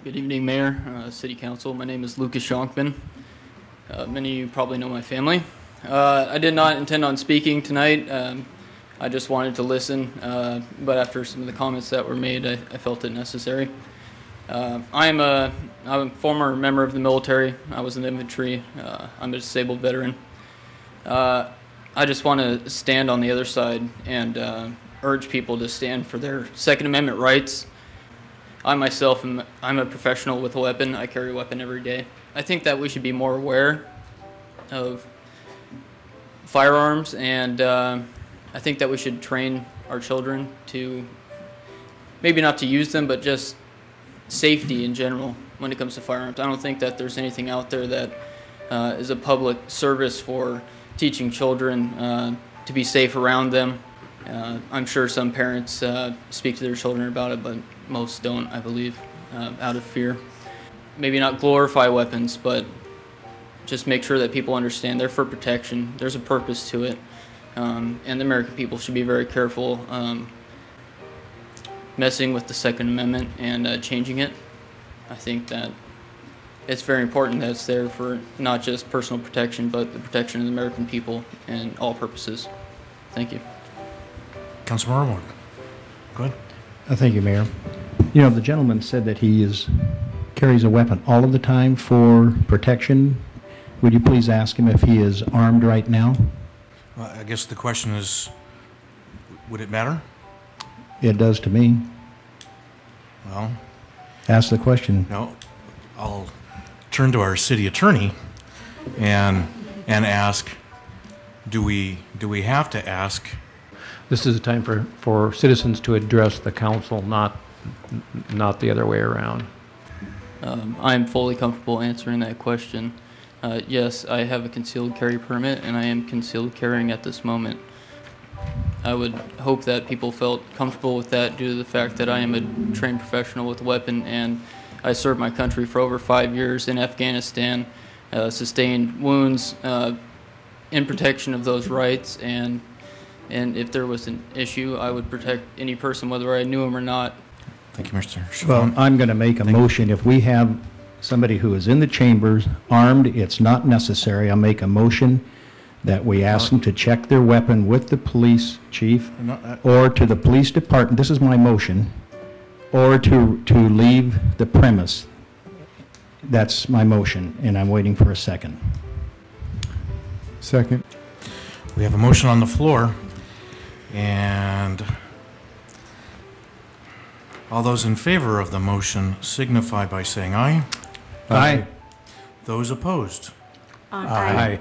Good evening, Mayor, City Council. My name is Lucas Jonkman. Many of you probably know my family. I did not intend on speaking tonight. I just wanted to listen, but after some of the comments that were made, I felt it necessary. I'm a former member of the military. I was in the infantry. I'm a disabled veteran. I just want to stand on the other side and urge people to stand for their Second Amendment rights. I myself I'm a professional with a weapon. I carry a weapon every day. I think that we should be more aware of firearms, and I think that we should train our children to maybe not to use them, but just safety in general when it comes to firearms. I don't think that there's anything out there that is a public service for teaching children to be safe around them. I'm sure some parents speak to their children about it, but most don't, I believe, out of fear. Maybe not glorify weapons, but just make sure that people understand they're for protection. There's a purpose to it, and the American people should be very careful messing with the Second Amendment and changing it. I think that it's very important that it's there for not just personal protection, but the protection of the American people and all purposes. Thank you. Councilman Almberg, go ahead. Thank you, Mayor. You know, the gentleman said that he carries a weapon all of the time for protection. Would you please ask him if he is armed right now? I guess the question is, would it matter? It does to me. Well, ask the question. No, I'll turn to our city attorney and ask, do we have to ask? This is a time for citizens to address the council, not the other way around. I'm fully comfortable answering that question. Yes, I have a concealed carry permit, and I am concealed carrying at this moment. I would hope that people felt comfortable with that due to the fact that I am a trained professional with a weapon, and I served my country for over 5 years in Afghanistan, sustained wounds in protection of those rights, and if there was an issue, I would protect any person, whether I knew him or not. Thank you, Mr. Servatius. Well, I'm going to make a motion. If we have somebody who is in the chambers armed, it's not necessary. I'll make a motion that we ask them to check their weapon with the police chief or to the police department. This is my motion. Or to leave the premise. That's my motion, and I'm waiting for a second. Second. We have a motion on the floor, and all those in favor of the motion signify by saying aye. Aye. Those opposed? Aye.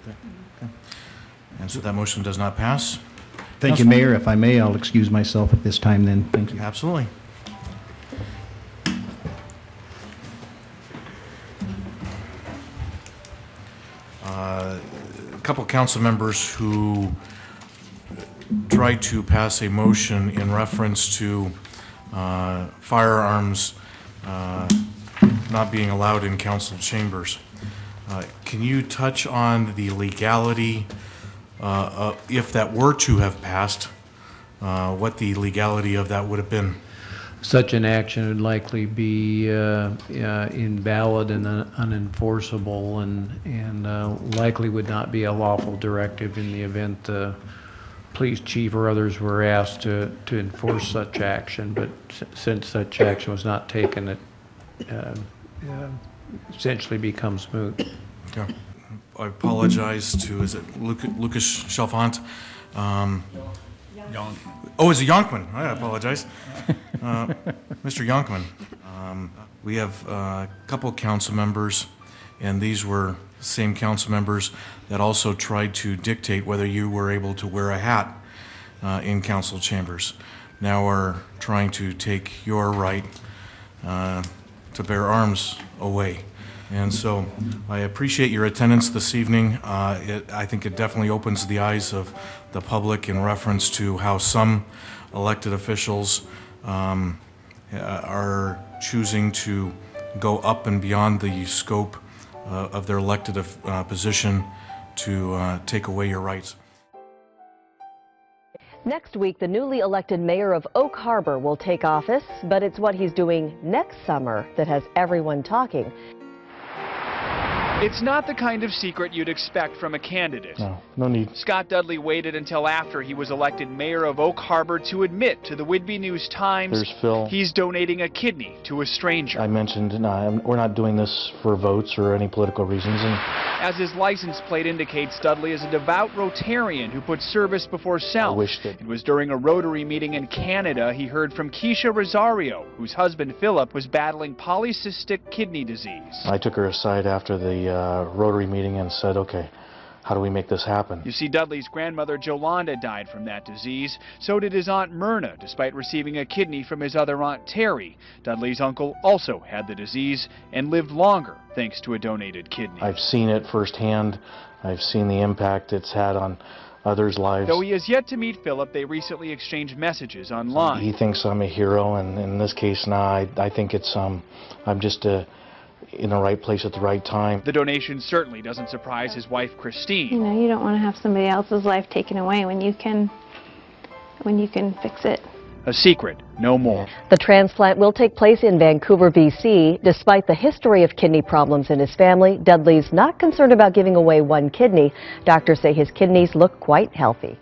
Okay. And so that motion does not pass. Thank you, Mayor. If I may, I'll excuse myself at this time then. Thank you. Absolutely. A couple council members who tried to pass a motion in reference to firearms not being allowed in council chambers. Can you touch on the legality, if that were to have passed, what the legality of that would have been? Such an action would likely be invalid and unenforceable, and likely would not be a lawful directive in the event the police chief or others were asked to enforce such action. But since such action was not taken, it essentially becomes moot. Okay. I apologize to, is it Lucas Chalfant? Oh, is it Jonkman? I apologize. Mr. Jonkman, we have a couple council members, and these were same council members that also tried to dictate whether you were able to wear a hat in council chambers. Now we're trying to take your right to bear arms away. And so I appreciate your attendance this evening. I think it definitely opens the eyes of the public in reference to how some elected officials are choosing to go up and beyond the scope of their elected position to take away your rights. Next week, the newly elected mayor of Oak Harbor will take office, but it's what he's doing next summer that has everyone talking. It's not the kind of secret you'd expect from a candidate. No need. Scott Dudley waited until after he was elected mayor of Oak Harbor to admit to the Whitby News-Times There's Phil. he's donating a kidney to a stranger. I mentioned we're not doing this for votes or any political reasons. As his license plate indicates, Dudley is a devout Rotarian who puts service before self. I wish that. It was during a Rotary meeting in Canada he heard from Keisha Rosario, whose husband Philip was battling polycystic kidney disease. I took her aside after the Rotary meeting and said, okay, how do we make this happen? You see, Dudley's grandmother Jolanda died from that disease. So did his Aunt Myrna, despite receiving a kidney from his other Aunt Terry. Dudley's uncle also had the disease and lived longer thanks to a donated kidney. I've seen it firsthand. I've seen the impact it's had on others' lives. Though he has yet to meet Philip, they recently exchanged messages online. He thinks I'm a hero, and in this case, I think it's I'm just in the right place at the right time. The donation certainly doesn't surprise his wife Christine. You know, you don't want to have somebody else's life taken away when you can fix it. A secret, no more. The transplant will take place in Vancouver, BC. Despite the history of kidney problems in his family, Dudley's not concerned about giving away one kidney. Doctors say his kidneys look quite healthy.